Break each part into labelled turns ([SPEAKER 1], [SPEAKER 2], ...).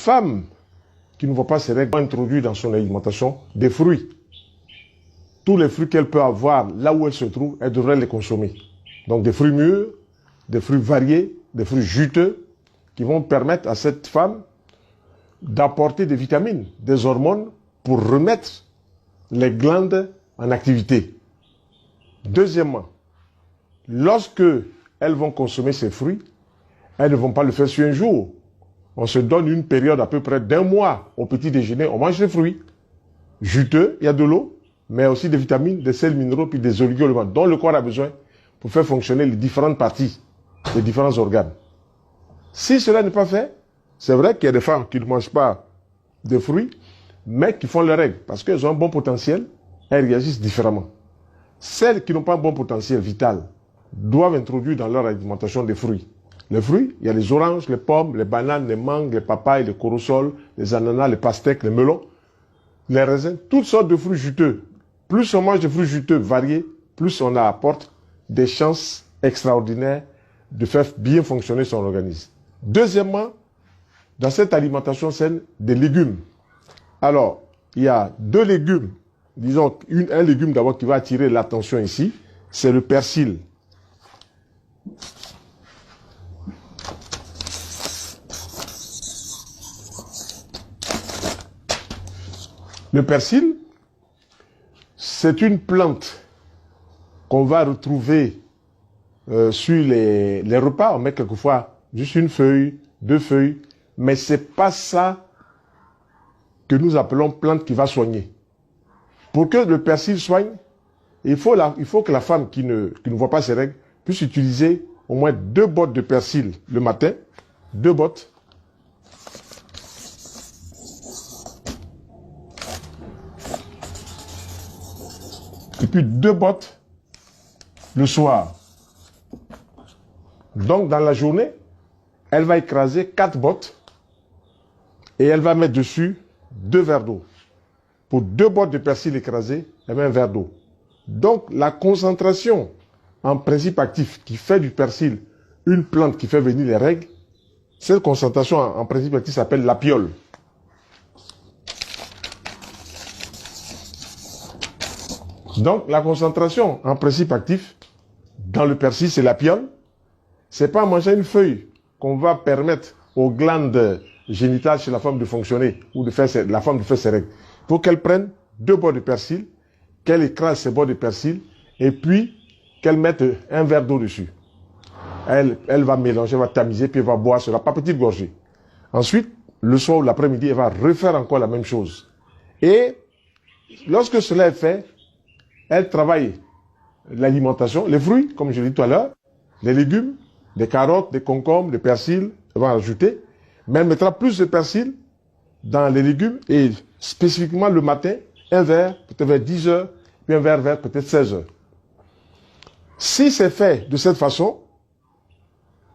[SPEAKER 1] femme qui ne voit pas ses règles introduit dans son alimentation des fruits. Tous les fruits qu'elle peut avoir là où elle se trouve, elle devrait les consommer. Donc des fruits mûrs, des fruits variés, des fruits juteux qui vont permettre à cette femme d'apporter des vitamines, des hormones pour remettre les glandes en activité. Deuxièmement, lorsque elles vont consommer ces fruits, elles ne vont pas le faire sur un jour. On se donne une période à peu près d'1 mois au petit déjeuner, on mange les fruits. Juteux, il y a de l'eau, mais aussi des vitamines, des sels minéraux, puis des oligo-éléments dont le corps a besoin pour faire fonctionner les différentes parties, les différents organes. Si cela n'est pas fait, c'est vrai qu'il y a des femmes qui ne mangent pas de fruits, mais qui font leurs règles, parce qu'elles ont un bon potentiel, elles réagissent différemment. Celles qui n'ont pas un bon potentiel vital doivent introduire dans leur alimentation des fruits. Les fruits, il y a les oranges, les pommes, les bananes, les mangues, les papayes, les corosols, les ananas, les pastèques, les melons, les raisins, toutes sortes de fruits juteux. Plus on mange de fruits juteux variés, plus on apporte des chances extraordinaires de faire bien fonctionner son organisme. Deuxièmement, dans cette alimentation saine, des légumes. Alors, il y a 2 légumes. Disons, un légume d'abord qui va attirer l'attention ici, c'est le persil. Le persil, c'est une plante qu'on va retrouver sur les repas. On met quelquefois juste une feuille, 2 feuilles, mais ce n'est pas ça que nous appelons plante qui va soigner. Pour que le persil soigne, il faut que la femme qui ne voit pas ses règles puisse utiliser au moins 2 bottes de persil le matin, 2 bottes. Et puis 2 bottes le soir. Donc dans la journée, elle va écraser 4 bottes et elle va mettre dessus 2 verres d'eau. Pour 2 bottes de persil écrasées, elle met 1 verre d'eau. Donc la concentration en principe actif qui fait du persil une plante qui fait venir les règles, cette concentration en principe actif s'appelle l'apiole. Donc la concentration en principe actif dans le persil, c'est l'apiole. Ce n'est pas en mangeant une feuille qu'on va permettre aux glandes génitales chez la femme de fonctionner ou de faire la femme de faire ses règles. Il faut qu'elle prenne 2 bottes de persil, qu'elle écrase ces bottes de persil et puis qu'elle mette 1 verre d'eau dessus. Elle va mélanger, elle va tamiser, puis elle va boire cela par petites gorgées. Ensuite, le soir ou l'après-midi, elle va refaire encore la même chose. Et lorsque cela est fait, elle travaille l'alimentation, les fruits, comme je l'ai dit tout à l'heure, les légumes, des carottes, des concombres, des persils, elle va rajouter. Mais elle mettra plus de persil dans les légumes et spécifiquement le matin, 1 verre, peut-être vers 10 heures, puis 1 verre vers peut-être 16 heures. Si c'est fait de cette façon,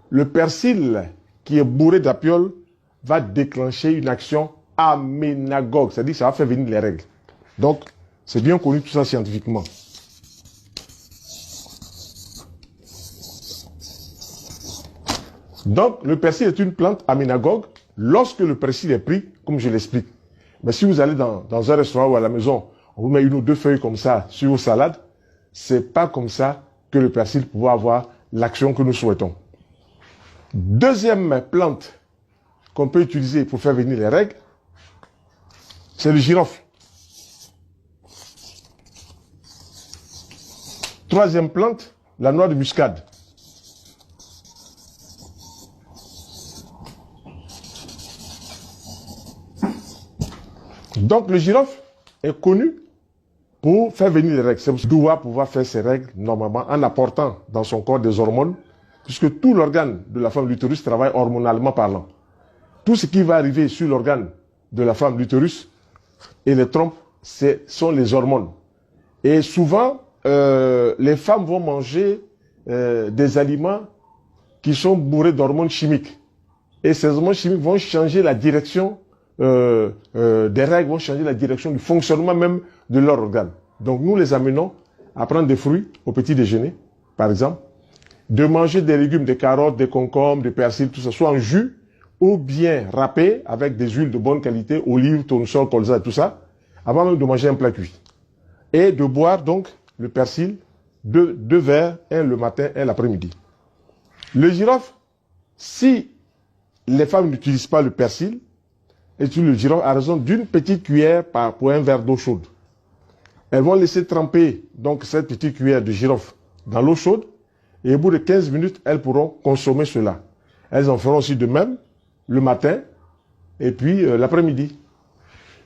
[SPEAKER 1] le persil qui est bourré d'apiole va déclencher une action aménagogue, c'est-à-dire que ça va faire venir les règles. Donc, c'est bien connu tout ça scientifiquement. Donc, le persil est une plante aménagogue lorsque le persil est pris, comme je l'explique. Mais si vous allez dans un restaurant ou à la maison, on vous met 1 ou 2 feuilles comme ça sur vos salades, c'est pas comme ça que le persil pourra avoir l'action que nous souhaitons. Deuxième plante qu'on peut utiliser pour faire venir les règles, c'est le girofle. Troisième plante, la noix de muscade. Donc le girofle est connu pour faire venir les règles. C'est doit pouvoir faire ses règles normalement en apportant dans son corps des hormones, puisque tout l'organe de la femme l'utérus travaille hormonalement parlant. Tout ce qui va arriver sur l'organe de la femme l'utérus et les trompes, sont les hormones. Et souvent, les femmes vont manger des aliments qui sont bourrés d'hormones chimiques. Et ces hormones chimiques vont changer la direction des règles, vont changer la direction du fonctionnement même de leur organe. Donc nous les amenons à prendre des fruits au petit déjeuner, par exemple, de manger des légumes, des carottes, des concombres, des persils, tout ça, soit en jus ou bien râpé avec des huiles de bonne qualité, olives, tournesol, colza et tout ça, avant même de manger un plat cuit. Et de boire donc le persil, deux verres, un le matin, un l'après-midi. Le girofle, si les femmes n'utilisent pas le persil, utilisent le girofle à raison d'une petite cuillère pour un verre d'eau chaude. Elles vont laisser tremper donc cette petite cuillère de girofle dans l'eau chaude et au bout de 15 minutes, elles pourront consommer cela. Elles en feront aussi de même le matin et puis l'après-midi.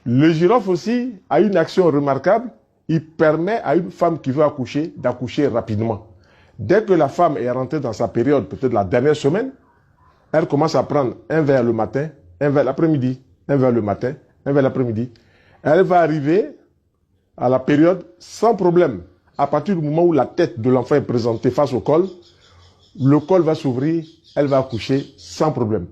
[SPEAKER 1] Le girofle aussi a une action remarquable. Il permet à une femme qui veut accoucher d'accoucher rapidement. Dès que la femme est rentrée dans sa période, peut-être la dernière semaine, elle commence à prendre un verre le matin, un verre l'après-midi, un verre le matin, un verre l'après-midi. Elle va arriver à la période sans problème. À partir du moment où la tête de l'enfant est présentée face au col, le col va s'ouvrir, elle va accoucher sans problème.